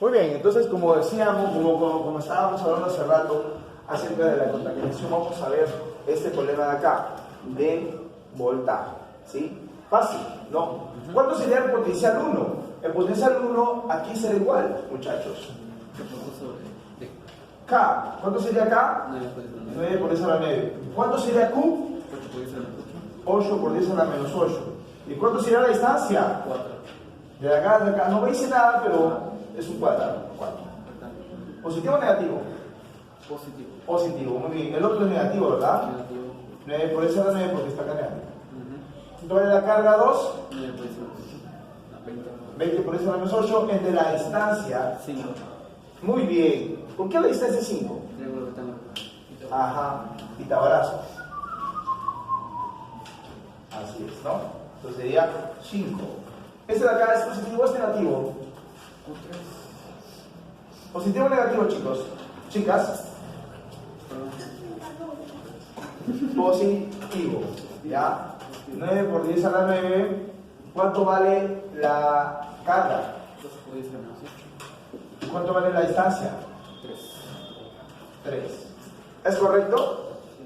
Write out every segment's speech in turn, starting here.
Muy bien, entonces como decíamos, como estábamos hablando hace rato acerca de la contaminación, vamos a ver este problema de acá, de voltaje, ¿sí? Fácil, ¿no? ¿Cuánto sería el potencial 1? El potencial 1 aquí será igual, muchachos. K, ¿cuánto sería K? 9 por 10 a la 9. ¿Cuánto sería Q? 8 por 10 a la menos 8. ¿Y cuánto sería la distancia? 4. De acá a acá. No me dice nada, pero es un cuadrado. 4. ¿Positivo o negativo? Positivo. Positivo, muy bien. El otro es negativo, ¿verdad? Negativo. 9 por 10 a la 9 porque está acá negativo. ¿Cuál es la carga 2? 9 por 10 a la 20. 20 por 10 a la menos 8. Entre la distancia. 5. Muy bien. ¿Por qué la distancia es 5? Triángulo rectángulo. Ajá, Pitágoras. Así es, ¿no? Entonces sería 5. ¿Este de acá es positivo o es negativo? ¿Positivo o negativo, chicos? Chicas. Positivo. ¿Ya? 9 por 10 a la 9. ¿Cuánto vale la carga? 12 por 10 a la menos 8. ¿Cuánto vale la distancia? 3. 3. ¿Es correcto? Sí,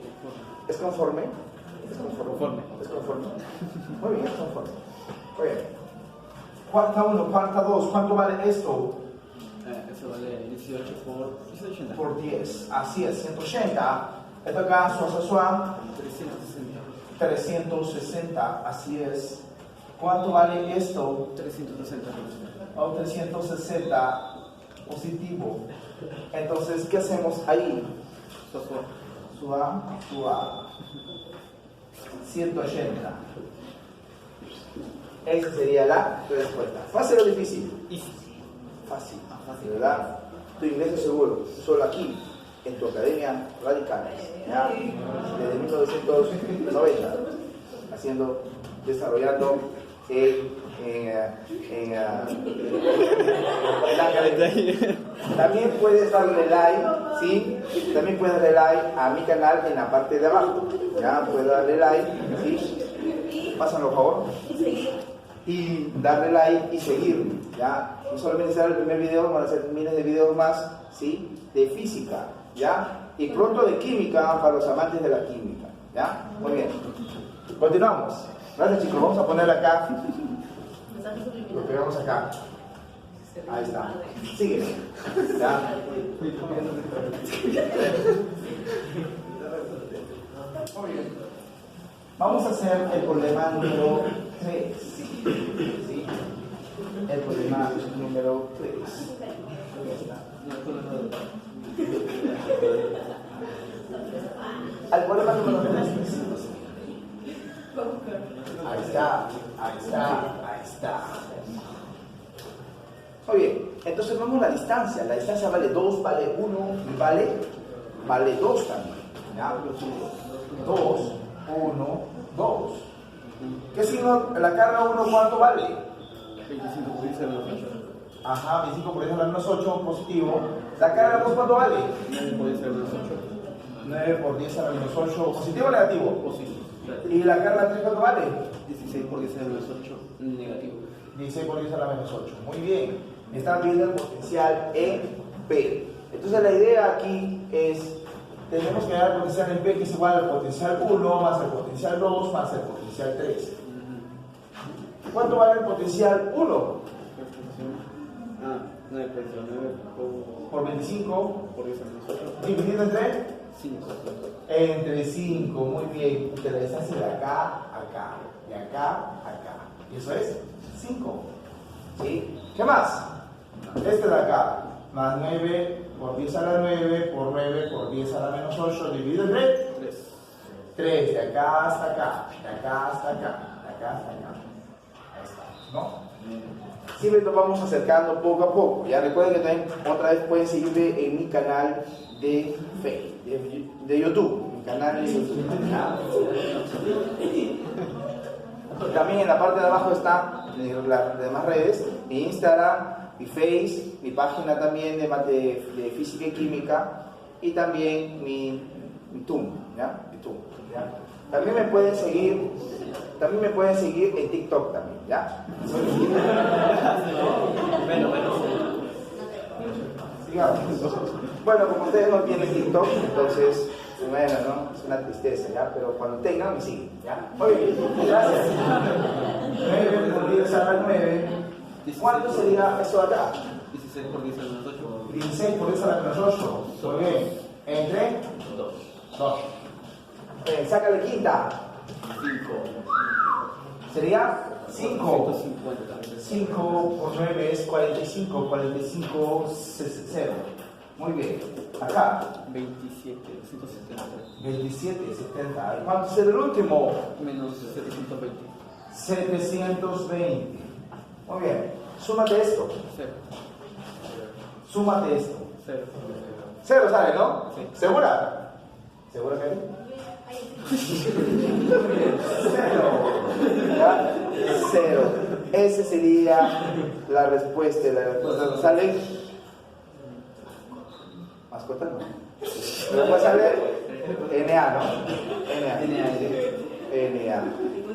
¿Es conforme? Conforme. ¿Es conforme? Muy bien, es conforme. Muy bien. Cuarta 1, cuarta 2, ¿cuánto vale esto? Eso vale 18 por 180. Por 10. Así es, 180. Esto acá, suan, 360. 360. Así es. ¿Cuánto vale esto? 360. Oh, 360. Positivo. Entonces, ¿qué hacemos ahí? Suan. 180. Esa sería la respuesta. ¿Fácil o difícil? Fácil, ¿verdad? Tu ingreso seguro, solo aquí, en tu academia Radicales, ¿ya? Desde 1990, desarrollando la academia. También puedes darle like, ¿sí? También puedes darle like a mi canal en la parte de abajo, ¿ya? Puedes darle like, ¿sí? Pásenlo, por favor. Y darle like y seguirme, ¿ya? No solamente será el primer video, van a ser miles de videos más, ¿sí? De física, ¿ya? Y pronto de química para los amantes de la química, ¿ya? Muy bien. Continuamos. Gracias, chicos. Vamos a poner acá. Lo pegamos acá. Ahí está. Sigue. ¿Ya? Muy bien. Vamos a hacer el problema número 3. ¿Sí? El problema número 3. Al problema número 3. Ahí está. Muy bien, entonces vamos a la distancia. La distancia vale 2, vale 1 y vale 2 también. ¿Ya? 2, 1, 2. ¿Qué signo? La carga 1, ¿cuánto vale? 25 por 10 a la menos 8. Ajá, 25 por 10 a la menos 8, positivo. ¿La carga 2 cuánto vale? 9 por 10 a la menos 8. 9 por 10 a la menos 8, ¿positivo o negativo? Positivo. ¿Y la carga 3 cuánto vale? 16 por 10 a la menos 8. Negativo. 16 por 10 a la menos 8. Muy bien. Están viendo el potencial en P. Entonces la idea aquí es, tenemos que dar el potencial en P que es igual al potencial 1 más el potencial 2 más el potencial 3. ¿Cuánto vale el potencial 1? 9 Por 25. por 10 a la menos 8. ¿Dividido entre? 5. Entre 5. Muy bien. Te la distancia de acá a acá. De acá a acá. Y eso es 5. ¿Sí? ¿Qué más? Este de acá. Más 9 por 10 a la 9 por 9 por 10 a la menos 8 dividido entre 3. 3. De acá hasta acá. De acá hasta acá. De acá hasta acá. Ahí está, ¿no? Siempre nos vamos acercando poco a poco. Ya recuerden que también otra vez pueden seguirme en mi canal de Facebook, de YouTube. Mi canal de YouTube. También en la parte de abajo están las demás redes, mi Instagram, mi Face, mi página también de física y química y también mi TUM, ¿ya? Mi TUM, ¿ya? También me pueden seguir en TikTok también, ¿ya? Digamos. Bueno, como ustedes no tienen TikTok, entonces, bueno, ¿no? Es una tristeza, ¿ya? Pero cuando tengan, me siguen, ¿ya? Muy bien, gracias. 9 por 10 a la 9. ¿Cuánto sería eso de acá? 16 por 10 a menos 8. 16 por 10 a la menos 8. Muy bien. ¿Entre? 2. 2. Sácale quinta. 5. Sería 5. 150. 5 por 9 es 45. 45, 0. Muy bien. Acá. 27. 170. 27, 70. ¿Cuánto es el último? Menos 720. 720. Muy bien. Súmate esto. 0. Súmate esto. 0. 0 sale, ¿no? Sí. ¿Segura? ¿Segura, Karen? 0. ¿Ya? 0. Esa sería la respuesta. La respuesta nos sale. Mascota no. Pero puede salir NA, ¿no? NA.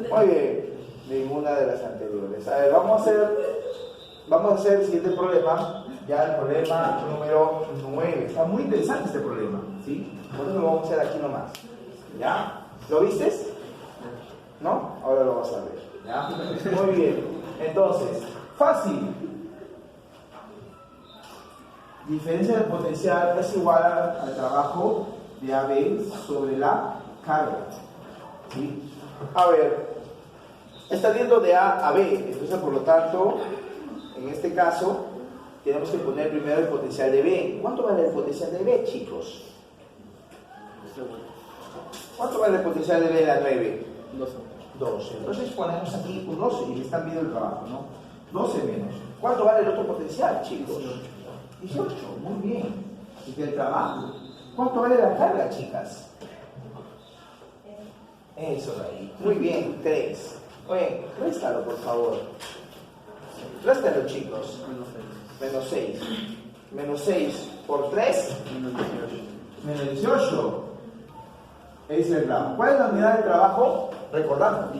Muy bien. Ninguna de las anteriores. A ver, vamos a hacer el siguiente problema. Ya el problema número 9. Está muy interesante este problema, ¿sí? Por eso lo vamos a hacer aquí nomás. ¿Ya? ¿Lo vistes? ¿No? Ahora lo vas a ver. ¿Ya? Muy bien. Entonces, fácil. Diferencia del potencial es igual al trabajo de AB sobre la carga. ¿Sí? A ver, está yendo de A a B. Entonces, por lo tanto, en este caso, tenemos que poner primero el potencial de B. ¿Cuánto vale el potencial de B, chicos? ¿Cuánto vale el potencial de B de la 9? 12. 12. Entonces ponemos aquí un 12 y están viendo el trabajo, ¿no? 12 menos. ¿Cuánto vale el otro potencial, chicos? 18. Muy bien. ¿Y del trabajo? ¿Cuánto vale la carga, chicas? Eso de ahí. Muy bien, 3. Oye, réstalo, por favor. Réstalo, chicos. Menos 6. Menos 6. Menos 6 por 3. Menos 18. Menos 18. Ese es el trabajo. ¿Cuál es la unidad de trabajo? Recordando.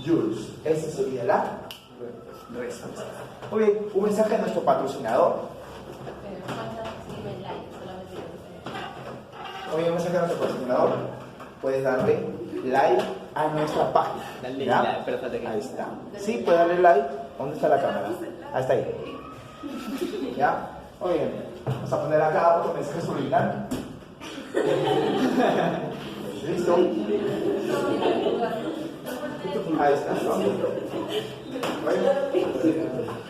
Joules. Esa sería la respuesta. Muy bien, un mensaje a nuestro patrocinador. Muy bien, un mensaje a nuestro patrocinador. Puedes darle like a nuestra página. Dale ¿ya? like, pero espérate que- Ahí está. Sí, puede darle like. ¿Dónde está la cámara? Ahí está ahí. ¿Ya? Muy bien. Vamos a poner acá otro mensaje subliminal. ¿Listo? Ahí está. Bueno,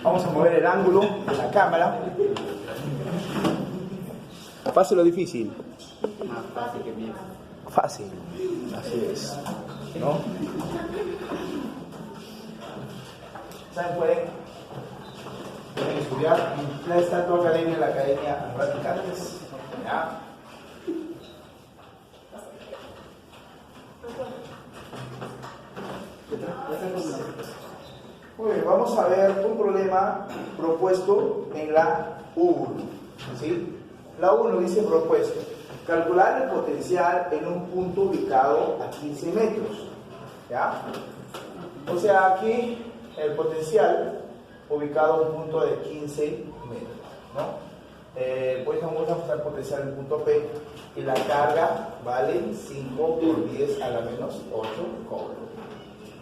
vamos a mover el ángulo de la cámara. ¿Fácil o difícil? Más fácil que bien. Fácil. Así es. ¿No? ¿Saben? Pueden estudiar en la Estatua Academia, la Academia Practicantes. ¿Ya? Muy bien, vamos a ver un problema propuesto en la 1. ¿Sí? La 1 dice propuesto. Calcular el potencial en un punto ubicado a 15 metros. ¿Ya? O sea, aquí el potencial ubicado a un punto de 15 metros. ¿No? Pues vamos a usar el potencial en el punto P y la carga vale 5 por 10 a la menos 8 cobre.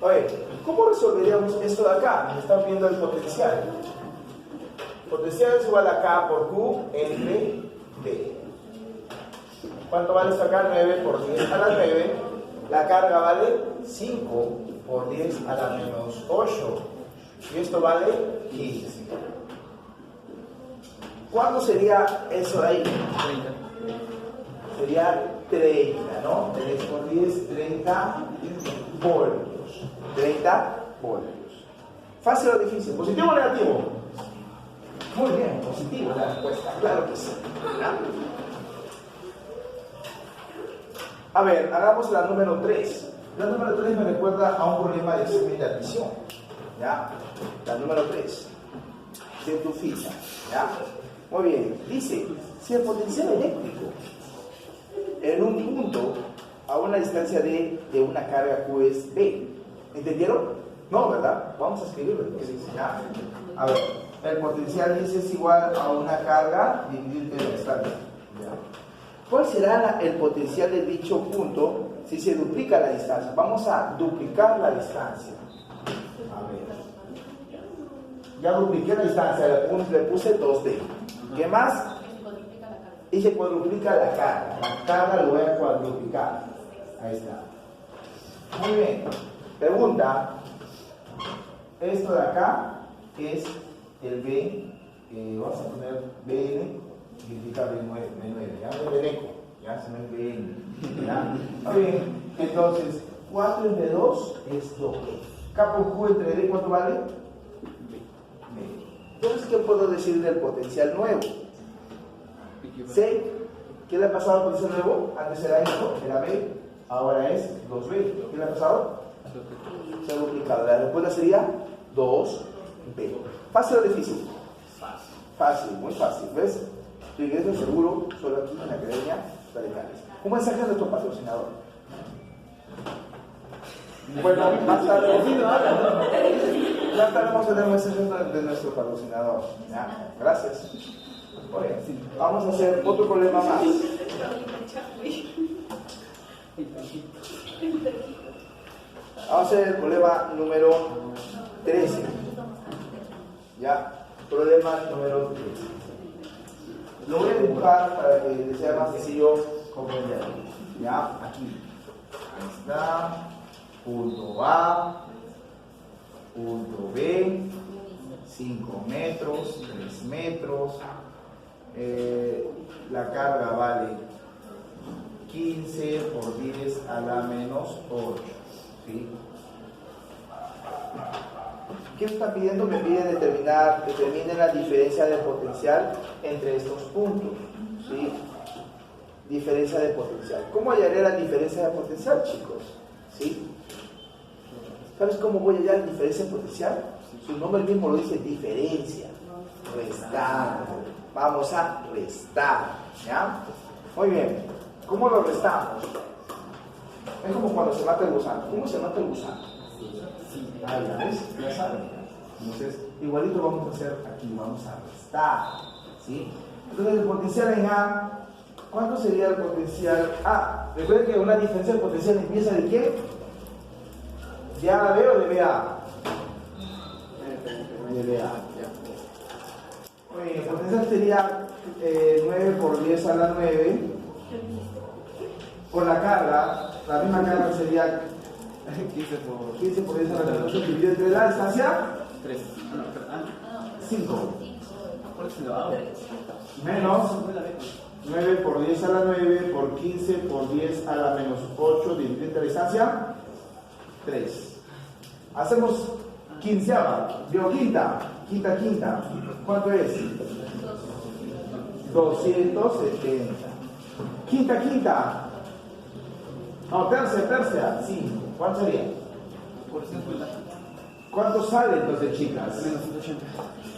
Oye, ¿cómo resolveríamos esto de acá? Me están viendo el potencial. Potencial es igual a K por Q entre D. ¿Cuánto vale esto acá? 9 por 10 a la 9. La carga vale 5 por 10 a la menos 8. Y esto vale 15. ¿Cuánto sería eso de ahí? 30. Sería 30, ¿no? 3 por 10, 30 voltios. 30 voltios. ¿Fácil o difícil? ¿Positivo o negativo? Muy bien, positivo la respuesta, claro que sí. ¿Ya? A ver, hagamos la número 3. La número 3 me recuerda a un problema de examen de admisión. ¿Ya? La número 3. De tu ficha. ¿Ya? Muy bien. Dice, si el potencial eléctrico en un punto a una distancia de una carga Q es B. ¿Entendieron? No, ¿verdad? Vamos a escribirlo. ¿Qué dice? Ya. A ver, el potencial dice es igual a una carga dividido en la distancia. ¿Ya? ¿Cuál será el potencial de dicho punto si se duplica la distancia? Vamos a duplicar la distancia. A ver. Ya dupliqué la distancia, le puse 2D. ¿Qué más? Y se cuadruplica la carga. La carga lo voy a cuadruplicar. Ahí está. Muy bien. Pregunta. Esto de acá es el B. Vamos a poner BN. Significa B9. ¿Ya? B de eco. Ya se me BN. ¿Ya? Muy bien. Entonces, 4 entre 2 es 2. K por Q entre D, ¿cuánto vale? B. Entonces, ¿qué puedo decir del potencial nuevo? C. ¿Qué le ha pasado al potencial nuevo? Antes era esto, era B, ahora es 2B. ¿Qué le ha pasado? Se ha duplicado. La respuesta sería 2B. ¿Fácil o difícil? Fácil, muy fácil. ¿Ves? Tu ingreso seguro, solo aquí en la Academia Radicales. Un mensaje de nuestro patrocinador. Bueno, más tarde vamos a tener mensajes de nuestro patrocinador. ¿Ya? Gracias. Oye, vamos a hacer otro problema más. Vamos a hacer el problema número 13. ¿Ya? Problema número 13. Lo voy a dibujar para que les sea más sencillo comprender. ¿Ya? Aquí. Ahí está. Punto A. Punto B. 5 metros. 3 metros. La carga vale 15 por 10 a la menos 8. ¿Sí? ¿Qué me está pidiendo? Me pide determine la diferencia de potencial entre estos puntos. ¿Sí? Diferencia de potencial. ¿Cómo hallaré la diferencia de potencial, chicos? ¿Sí? ¿Sabes cómo voy a hallar la diferencia de potencial? Su nombre mismo lo dice, diferencia. Restando. Vamos a restar. ¿Ya? Muy bien. ¿Cómo lo restamos? Es como cuando se mata el gusano. ¿Cómo se mata el gusano? Ah, ya ves, ya saben. Entonces, igualito vamos a hacer aquí, vamos a restar. ¿Sí? Entonces, el potencial en A, ¿cuánto sería el potencial A? Recuerden que una diferencia de potencial empieza de qué? ¿De A a B o de B a A? De B a A. Muy bien, el potencial sería 9 por 10 a la 9. Por la carga, la misma carga sería 15 por 10 a la 9 dividido entre la distancia 3. 5 menos 9 por 10 a la 9 por 15 por 10 a la menos 8 dividido entre la distancia 3. Hacemos quinceava, digo quinta. ¿Cuánto es? 270. Quinta. No, tercia, 5. ¿Cuánto sería? ¿Cuánto sale entonces, chicas?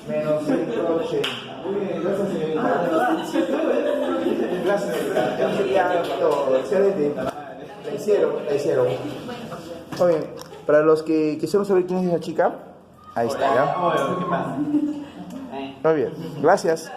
Menos 180. Muy bien, gracias, señorita. Gracias, señorita. Ya sería todo. Excelente. La hicieron. Muy bien. Para los que quisieron saber quién es esa chica, ahí está, ¿ya? Muy bien, gracias.